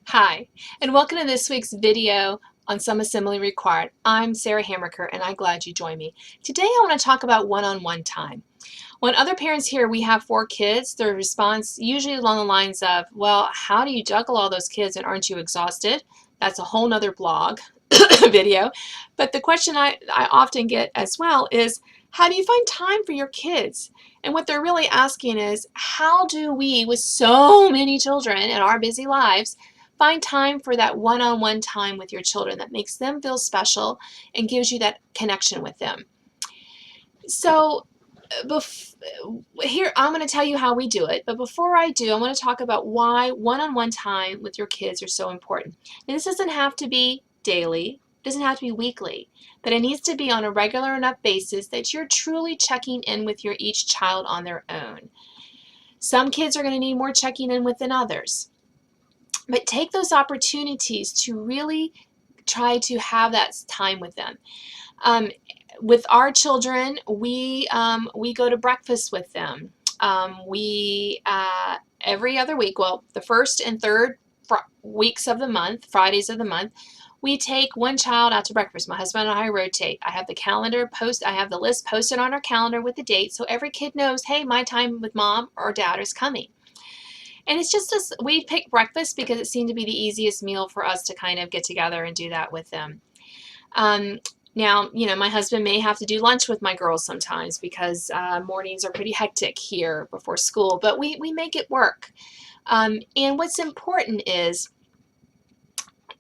Hi, and welcome to this week's video on Some Assembly Required. I'm Sarah Hammerker, and I'm glad you joined me. Today I want to talk about one-on-one time. When other parents hear we have 4 kids, their response usually along the lines of, well, how do you juggle all those kids and aren't you exhausted? That's a whole nother blog video. But the question I often get as well is, how do you find time for your kids? And what they're really asking is, how do we, with so many children in our busy lives, find time for that one-on-one time with your children that makes them feel special and gives you that connection with them? So here I'm going to tell you how we do it, but before I do, I want to talk about why one-on-one time with your kids are so important. And this doesn't have to be daily, it doesn't have to be weekly, but it needs to be on a regular enough basis that you're truly checking in with your each child on their own. Some kids are going to need more checking in with than others, but take those opportunities to really try to have that time with them. With our children, we go to breakfast with them. We every other week, well, the first and third weeks of the month, Fridays of the month, we take one child out to breakfast. My husband and I rotate. I have the list posted on our calendar with the date, so every kid knows, hey, my time with mom or dad is coming. And it's just this, we pick breakfast because it seemed to be the easiest meal for us to kind of get together and do that with them. Now, my husband may have to do lunch with my girls sometimes because mornings are pretty hectic here before school, but we make it work. And what's important is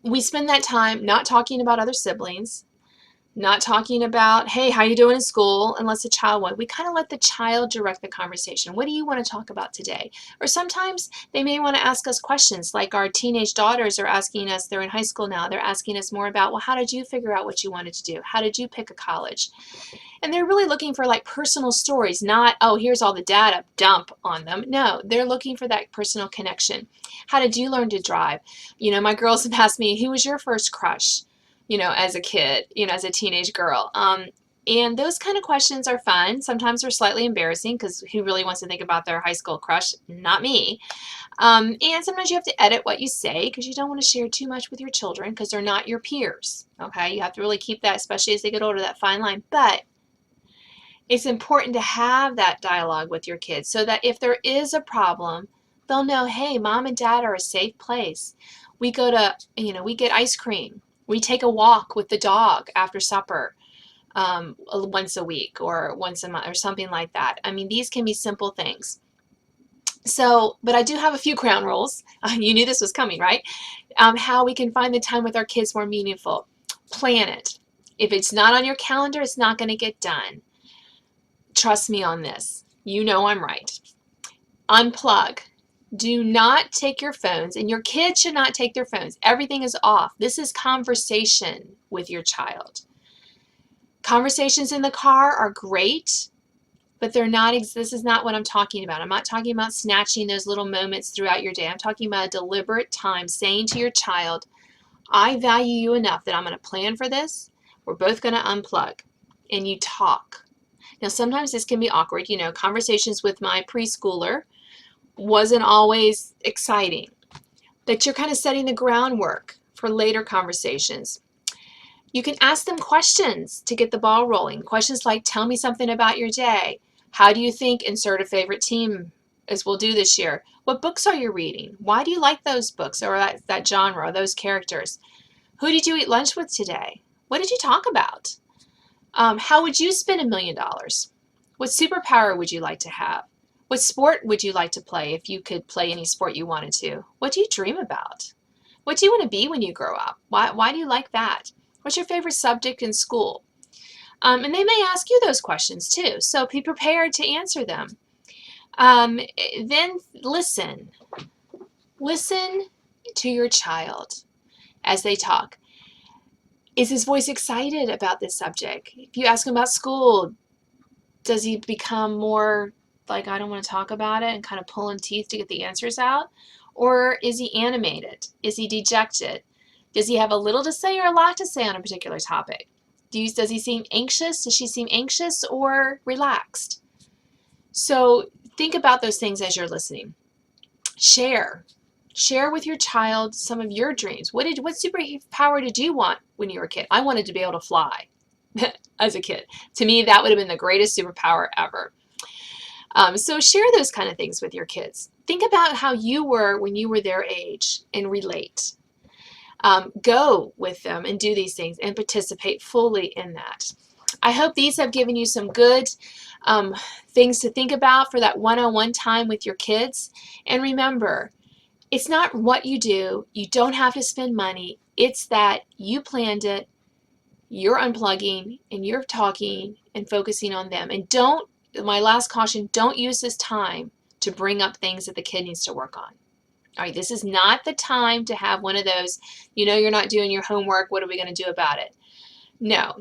we spend that time not talking about other siblings, not talking about, hey, how you doing in school, unless the child wants. We kind of let the child direct the conversation. What do you want to talk about today? Or sometimes they may want to ask us questions, like our teenage daughters are asking us, they're in high school now, they're asking us more about, well, how did you figure out what you wanted to do? How did you pick a college? And they're really looking for like personal stories, not, oh, here's all the data, dump on them. No, they're looking for that personal connection. How did you learn to drive? My girls have asked me, who was your first crush? As a kid, as a teenage girl. And those kind of questions are fun. Sometimes they're slightly embarrassing because who really wants to think about their high school crush? Not me. And sometimes you have to edit what you say because you don't want to share too much with your children because they're not your peers. Okay, you have to really keep that, especially as they get older, that fine line. But it's important to have that dialogue with your kids so that if there is a problem, they'll know, hey, mom and dad are a safe place. We go to, we get ice cream. We take a walk with the dog after supper once a week or once a month or something like that. I mean, these can be simple things. So, but I do have a few ground rules. You knew this was coming, right? How we can find the time with our kids more meaningful. Plan it. If it's not on your calendar, it's not going to get done. Trust me on this. You know I'm right. Unplug. Do not take your phones, and your kids should not take their phones. Everything is off. This is conversation with your child. Conversations in the car are great, but this is not what I'm talking about. I'm not talking about snatching those little moments throughout your day. I'm talking about a deliberate time saying to your child, I value you enough that I'm going to plan for this. We're both going to unplug, and you talk. Now, sometimes this can be awkward. Conversations with my preschooler wasn't always exciting, but you're kind of setting the groundwork for later conversations. You can ask them questions to get the ball rolling. Questions like, tell me something about your day. How do you think, insert a favorite team as we'll do this year? What books are you reading? Why do you like those books or that genre or those characters? Who did you eat lunch with today? What did you talk about? How would you spend $1 million? What superpower would you like to have? What sport would you like to play if you could play any sport you wanted to? What do you dream about? What do you want to be when you grow up? Why do you like that? What's your favorite subject in school? And they may ask you those questions too, so be prepared to answer them. Then listen. Listen to your child as they talk. Is his voice excited about this subject? If you ask him about school, does he become more like, I don't want to talk about it and kind of pulling teeth to get the answers out? Or is he animated? Is he dejected? Does he have a little to say or a lot to say on a particular topic? Does he seem anxious? Does she seem anxious or relaxed? So think about those things as you're listening. Share Share with your child some of your dreams. What superpower did you want when you were a kid? I wanted to be able to fly as a kid. To me, that would have been the greatest superpower ever. So share those kind of things with your kids. Think about how you were when you were their age and relate. Go with them and do these things and participate fully in that. I hope these have given you some good things to think about for that one-on-one time with your kids. And remember, it's not what you do. You don't have to spend money. It's that you planned it, you're unplugging, and you're talking and focusing on them. And don't, my last caution, don't use this time to bring up things that the kid needs to work on. All right, this is not the time to have one of those, you know, you're not doing your homework, what are we going to do about it? No,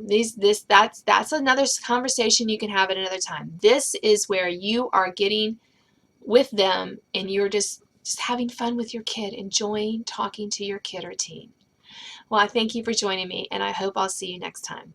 that's another conversation you can have at another time. This is where you are getting with them and you're just having fun with your kid, enjoying talking to your kid or teen. Well, I thank you for joining me, and I hope I'll see you next time.